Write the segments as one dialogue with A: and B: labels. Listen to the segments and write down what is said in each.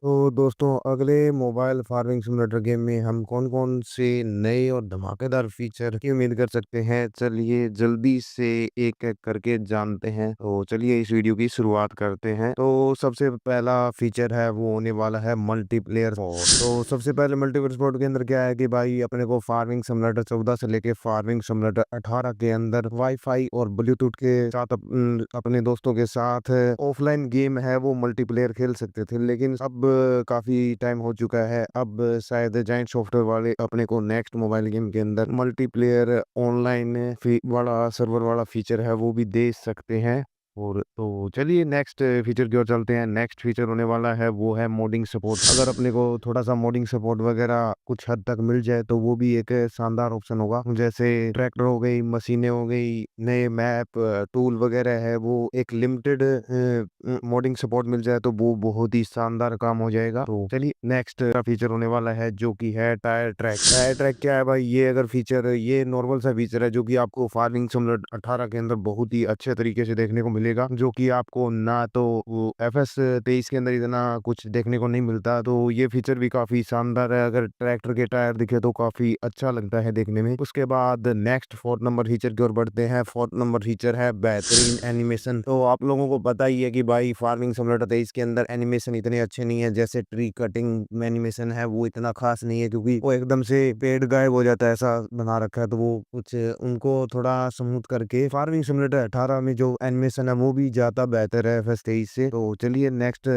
A: तो दोस्तों अगले मोबाइल फार्मिंग सिमुलेटर गेम में हम कौन-कौन से नए और धमाकेदार फीचर की उम्मीद कर सकते हैं? चलिए जल्दी से एक-एक करके जानते हैं। तो चलिए इस वीडियो की शुरुआत करते हैं। तो सबसे पहला फीचर है वो होने वाला है मल्टीप्लेयर मोड। तो सबसे पहले मल्टीप्लेयर मोड के अंदर क्या है कि भाई अपने को फार्मिंग सिमुलेटर 14 से लेके फार्मिंग सिमुलेटर 18 के अंदर वाई-फाई और ब्लूटूथ के साथ अपने दोस्तों के साथ ऑफलाइन गेम है वो मल्टीप्लेयर खेल सकते थे। लेकिन अब काफ़ी टाइम हो चुका है। अब शायद जायंट सॉफ्टवेयर वाले अपने को नेक्स्ट मोबाइल गेम के अंदर मल्टीप्लेयर ऑनलाइन फी वाला सर्वर वाला फीचर है वो भी दे सकते हैं। और तो चलिए नेक्स्ट फीचर की ओर चलते हैं। नेक्स्ट फीचर होने वाला है वो है मोडिंग सपोर्ट। अगर अपने को थोड़ा-सा मोडिंग सपोर्ट वगैरह कुछ हद तक मिल जाए तो वो भी एक शानदार ऑप्शन होगा। जैसे ट्रैक्टर हो गई, मशीनें हो गई, नए मैप, टूल वगैरह है वो एक लिमिटेड मोडिंग सपोर्ट मिल जाए तो वो बहुत ही शानदार काम हो जाएगा। तो चलिए नेक्स्ट का फीचर होने वाला है जो कि है टायर ट्रैक। टायर ट्रैक क्या है भाई? ये अगर फीचर ये नॉर्मल सा फीचर है जो कि आपको फार्मिंग सिमुलेटर 18 के अंदर बहुत ही अच्छे तरीके से देखने को मिलेगा, जो कि आपको ना तो वो एफएस 23 के अंदर इतना कुछ देखने को नहीं मिलता। तो ये फीचर भी काफी शानदार है। अगर ट्रैक्टर के टायर दिखे तो काफी अच्छा लगता है देखने में। उसके बाद नेक्स्ट 4 नंबर फीचर की ओर बढ़ते हैं। 4 नंबर फीचर है बेहतरीन एनिमेशन। तो आप लोगों को पता ही है कि भाई फार्मिंग सिमुलेटर 23 के अंदर एनिमेशन इतने अच्छे नहीं है। जैसे ट्री कटिंग एनिमेशन है वो इतना खास नहीं है, क्योंकि वो एकदम से पेड़ गायब हो जाता है ऐसा बना रखा है। तो वो कुछ उनको थोड़ा स्मूथ करके फार्मिंग सिमुलेटर 18 में जो एनिमेशन है वो भी ज्यादा बेहतर है एफएस 23 से। तो चलिए नेक्स्ट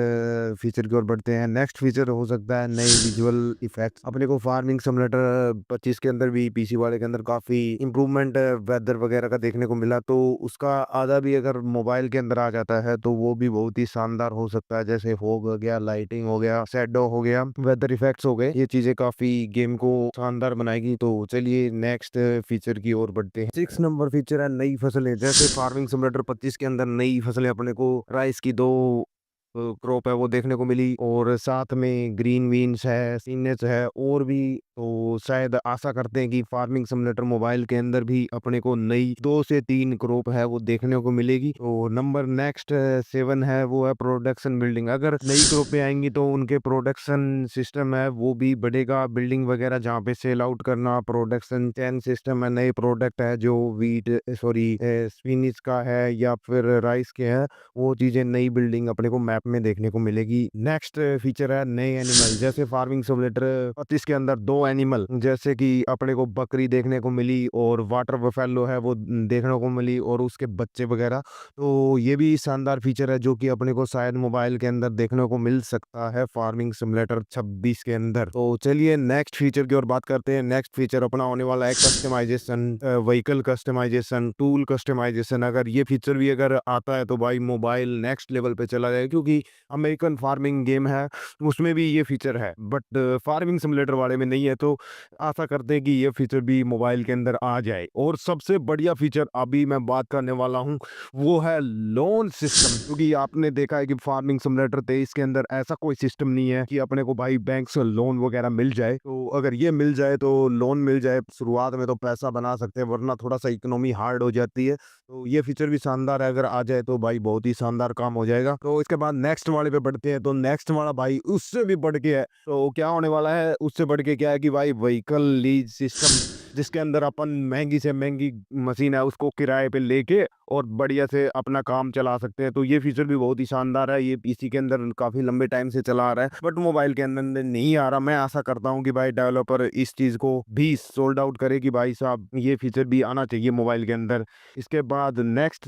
A: फीचर की ओर बढ़ते हैं। नेक्स्ट फीचर हो सकता है नए विजुअल इफेक्ट्स। अपने को फार्मिंग सिमुलेटर 25 के अंदर भी पीसी वाले के अंदर काफी इंप्रूवमेंट वेदर वगैरह का देखने को मिला। तो उसका आधा भी अगर मोबाइल के अंदर आ जाता है तो वो भी बहुत ही शानदार हो सकता है। जैसे फॉग हो गया, लाइटिंग हो गया, शैडो हो गया, वेदर इफेक्ट्स हो गए, ये चीजें काफी गेम को शानदार बनाएगी। तो चलिए नेक्स्ट फीचर की ओर बढ़ते हैं। 6 नंबर फीचर है नई फसलें। जैसे फार्मिंग सिमुलेटर 25 के अंदर नई फसलें अपने को राइस की 2 क्रॉप है वो देखने को मिली, और साथ में ग्रीन बीन्स है, स्पिनच है और भी। तो शायद आशा करते हैं कि फार्मिंग सिमुलेटर मोबाइल के अंदर भी अपने को नई 2 से 3 क्रॉप है वो देखने को मिलेगी। तो नंबर नेक्स्ट 7 है वो है प्रोडक्शन बिल्डिंग। अगर नई क्रॉपें आएंगी तो उनके प्रोडक्शन सिस्टम है वो भी बढ़ेगा। बिल्डिंग वगैरह जहाँ पे सेल आउट करना, प्रोडक्शन चैन सिस्टम है, नए प्रोडक्ट है जो वीट सॉरी स्पिनिच का है या फिर राइस के है, वो चीजें नई बिल्डिंग अपने को मैप में देखने को मिलेगी। नेक्स्ट फीचर है नए एनिमल। जैसे फार्मिंग सिमुलेटर 25 के अंदर 2 एनिमल जैसे कि अपने को बकरी देखने को मिली और वाटर बफेलो है वो देखने को मिली और उसके बच्चे वगैरह। तो ये भी शानदार फीचर है जो कि अपने को शायद मोबाइल के अंदर देखने को मिल सकता है फार्मिंग सिमुलेटर 26 के अंदर। तो चलिए नेक्स्ट फीचर की ओर बात करते हैं। नेक्स्ट फीचर अपना होने वाला है customisation, vehicle customisation, tool customisation. अगर ये फीचर भी अगर आता है तो भाई मोबाइल नेक्स्ट लेवल पे चला जाएगा, क्योंकि अमेरिकन फार्मिंग गेम है उसमें भी ये फीचर है, बट फार्मिंग सिमुलेटर वाले में नहीं है। तो आशा करते हैं कि ये फीचर भी मोबाइल के अंदर आ जाए। और सबसे बढ़िया फीचर अभी मैं बात करने वाला हूँ वो है लोन सिस्टम, क्योंकि आपने देखा है कि फार्मिंग सिमुलेटर 23 के अंदर ऐसा कोई सिस्टम नहीं है कि अपने को भाई बैंक से लोन वगैरह मिल जाए। तो अगर ये मिल जाए तो लोन मिल जाए शुरुआत में तो पैसा बना सकते हैं, वरना थोड़ा सा इकोनॉमी हार्ड हो जाती है। तो ये फीचर भी शानदार है, अगर आ जाए तो भाई बहुत ही शानदार काम हो जाएगा। तो इसके बाद नेक्स्ट वाले पे बढ़ते हैं। तो नेक्स्ट वाला भाई उससे भी बढ़ के है। तो क्या होने वाला है उससे बढ़ के? क्या है कि भाई व्हीकल लीज सिस्टम, जिसके अंदर अपन महंगी से महंगी मशीन है उसको किराए पे लेके और बढ़िया से अपना काम चला सकते हैं। तो ये फीचर भी बहुत ही शानदार है। ये पीसी के अंदर काफी लंबे टाइम से चला आ रहा है, बट मोबाइल के अंदर नहीं आ रहा। मैं आशा करता हूँ कि भाई डेवलपर इस चीज को भी सोल्ड आउट करे कि भाई साहब ये फीचर भी आना चाहिए मोबाइल के अंदर। इसके बाद नेक्स्ट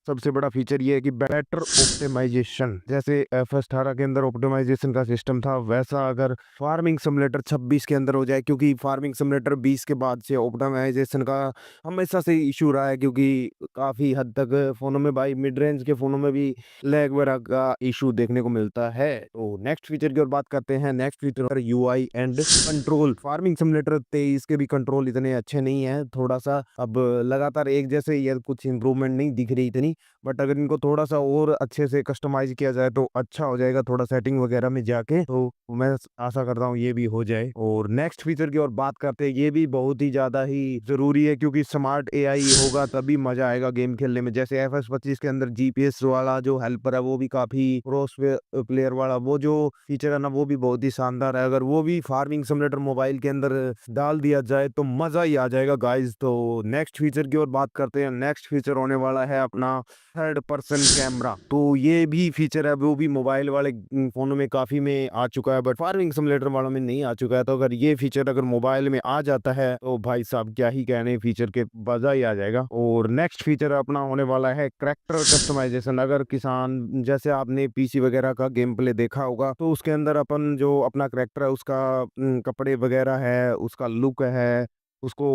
A: सबसे बड़ा फीचर ये है कि बेटर ऑप्टिमाइजेशन। जैसे एफ18 के अंदर ऑप्टिमाइजेशन का सिस्टम था, वैसा अगर फार्मिंग सिमुलेटर 26 के अंदर हो जाए, क्योंकि फार्मिंग सिमुलेटर 20 के बाद से ऑप्टिमाइजेशन का हमेशा से इशू रहा है, क्योंकि काफी हद तक फोनों में भाई मिड रेंज के फोनों में भी लैग वगैरह का इशू देखने को मिलता है। तो नेक्स्ट फीचर की ओर बात करते हैं। Next feature UI and control. Farming simulator 23 के भी कंट्रोल इतने अच्छे नहीं है, थोड़ा सा अब लगातार एक जैसे या कुछ इंप्रूवमेंट नहीं दिख रही इतनी। बट अगर इनको थोड़ा-सा और अच्छे से कस्टमाइज़ किया जाए तो अच्छा हो जाएगा, थोड़ा सेटिंग वगैरह में जाके, तो मैं आशा करता हूँ ये भी हो जाए। और नेक्स्ट फीचर की और बात करते हैं, ये भी बहुत ही ज़्यादा ही ज़रूरी है क्योंकि स्मार्ट एआई होगा तभी मज़ा आएगा गेम खेलने में। जैसे एफएस 25 के अंदर जीपीएस वाला जो हेल्पर है वो भी काफ़ी क्रॉस प्लेयर वाला वो जो फीचर है ना, वो भी बहुत ही शानदार है। अगर वो भी फार्मिंग सिमुलेटर मोबाइल के अंदर डाल दिया जाए तो मज़ा ही आ जाएगा गाइस। तो नेक्स्ट फीचर की ओर बात करते हैं। नेक्स्ट फीचर होने वाला है अपना थर्ड पर्सन कैमरा। तो ये भी फीचर है, वो भी मोबाइल वाले फ़ोनों में काफ़ी में आ चुका है, बट फार्मिंग सिमुलेटर वालों में नहीं आ चुका है। तो अगर ये फीचर अगर मोबाइल में आ जाता है तो भाई साहब क्या ही कहने, फीचर के मज़ा ही आ जाएगा। और नेक्स्ट फीचर अपना होने वाला है करैक्टर कस्टमाइजेशन। अगर किसान, जैसे आपने पीसी वगैरह का गेम प्ले देखा होगा, तो उसके अंदर अपन जो अपना करैक्टर है उसका कपड़े वगैरह है, उसका लुक है, उसको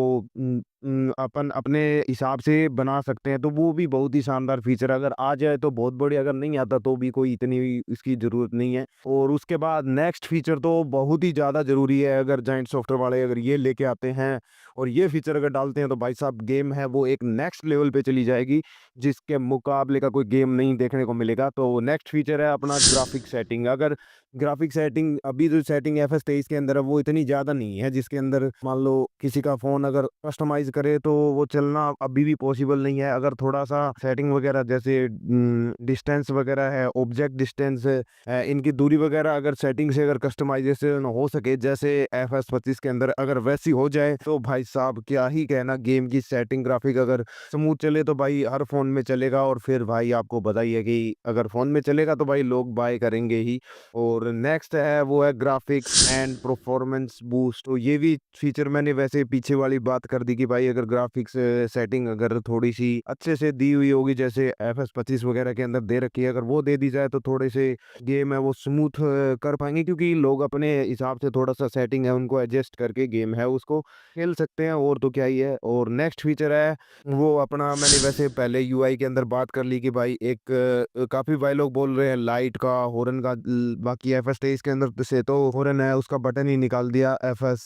A: अपन अपने हिसाब से बना सकते हैं। तो वो भी बहुत ही शानदार फीचर है। अगर आ जाए तो बहुत बढ़िया, अगर नहीं आता तो भी कोई इतनी इसकी ज़रूरत नहीं है। और उसके बाद नेक्स्ट फीचर तो बहुत ही ज़्यादा ज़रूरी है। अगर जायंट सॉफ्टवेयर वाले अगर ये लेके आते हैं और ये फीचर अगर डालते हैं तो भाई साहब गेम है वो एक नेक्स्ट लेवल पे चली जाएगी, जिसके मुकाबले का कोई गेम नहीं देखने को मिलेगा। तो नेक्स्ट फीचर है अपना ग्राफिक सेटिंग। अगर ग्राफिक सेटिंग, अभी जो सेटिंग एफएस 23 के अंदर है वो इतनी ज़्यादा नहीं है, जिसके अंदर मान लो किसी का फ़ोन अगर कस्टमाइज़ करे तो वो चलना अभी भी पॉसिबल नहीं है। अगर थोड़ा-सा सेटिंग वगैरह जैसे डिस्टेंस वगैरह है, ऑब्जेक्ट डिस्टेंस इनकी दूरी वगैरह अगर सेटिंग से अगर कस्टमाइज़ेशन हो सके जैसे एफएस 25 के अंदर अगर वैसी हो जाए तो भाई साहब क्या ही कहना, गेम की सेटिंग ग्राफिक अगर स्मूथ चले तो भाई हर फ़ोन में चलेगा। और फिर भाई आपको बताइए कि अगर फ़ोन में चलेगा तो भाई लोग बाय करेंगे ही। और नेक्स्ट है वो है ग्राफिक्स एंड परफॉर्मेंस बूस्ट। तो ये भी फीचर मैंने वैसे पीछे वाली बात कर दी कि भाई अगर ग्राफिक्स सेटिंग अगर थोड़ी सी अच्छे से दी हुई होगी, जैसे एफएस 25 वगैरह के अंदर दे रखी है, अगर वो दे दी जाए तो थोड़े से गेम है वो स्मूथ कर पाएंगे, क्योंकि लोग अपने हिसाब से थोड़ा सा सेटिंग है उनको एडजस्ट करके गेम है उसको खेल सकते हैं। और तो क्या ही है। और नेक्स्ट फीचर है वो अपना, मैंने वैसे पहले यूआई के अंदर बात कर ली कि भाई एक काफी भाई लोग बोल रहे हैं लाइट का, हॉर्न का, बाकी एफएस 23 के अंदर से तो हॉर्न है उसका बटन ही निकाल दिया एफएस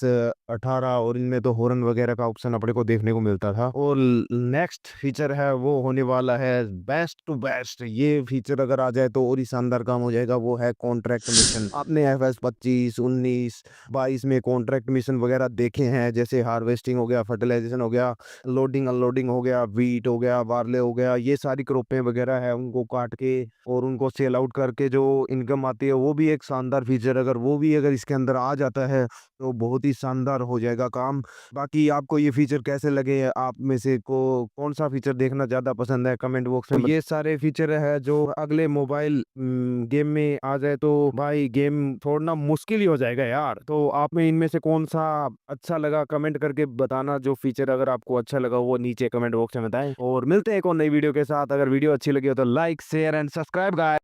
A: 18, और इनमें तो हॉर्न वगैरह का ऑप्शन अपने को देखने को मिलता था। और नेक्स्ट फीचर है वो होने वाला है बेस्ट टू बेस्ट। ये फीचर अगर आ जाए तो और ही शानदार काम हो जाएगा, वो है कॉन्ट्रैक्ट मिशन। आपने एफएस 25, 19, 22 में कॉन्ट्रैक्ट मिशन वगैरह देखे हैं, जैसे हार्वेस्टिंग हो गया, फर्टिलाइजेशन हो गया, लोडिंग अनलोडिंग हो गया, वीट हो गया, बार्ले हो गया, ये सारी क्रॉपें वगैरह है उनको काट के और उनको सेल आउट करके जो इनकम आती है, वो भी एक शानदार फीचर। अगर वो भी अगर इसके अंदर आ जाता है तो बहुत ही शानदार हो जाएगा काम। बाकी आपको ये फीचर कैसे लगे, आप में से को कौन सा फीचर देखना ज्यादा पसंद है, कमेंट बॉक्स में ये सारे फीचर है जो अगले मोबाइल गेम में आ जाए तो भाई गेम छोड़ना मुश्किल ही हो जाएगा यार। तो आप में इनमें से कौन सा अच्छा लगा कमेंट करके बताना। जो फीचर अगर आपको अच्छा लगा वो नीचे कमेंट बॉक्स में बताएं। और मिलते हैं एक और नई वीडियो के साथ। अगर वीडियो अच्छी लगी हो तो like share and subscribe guys.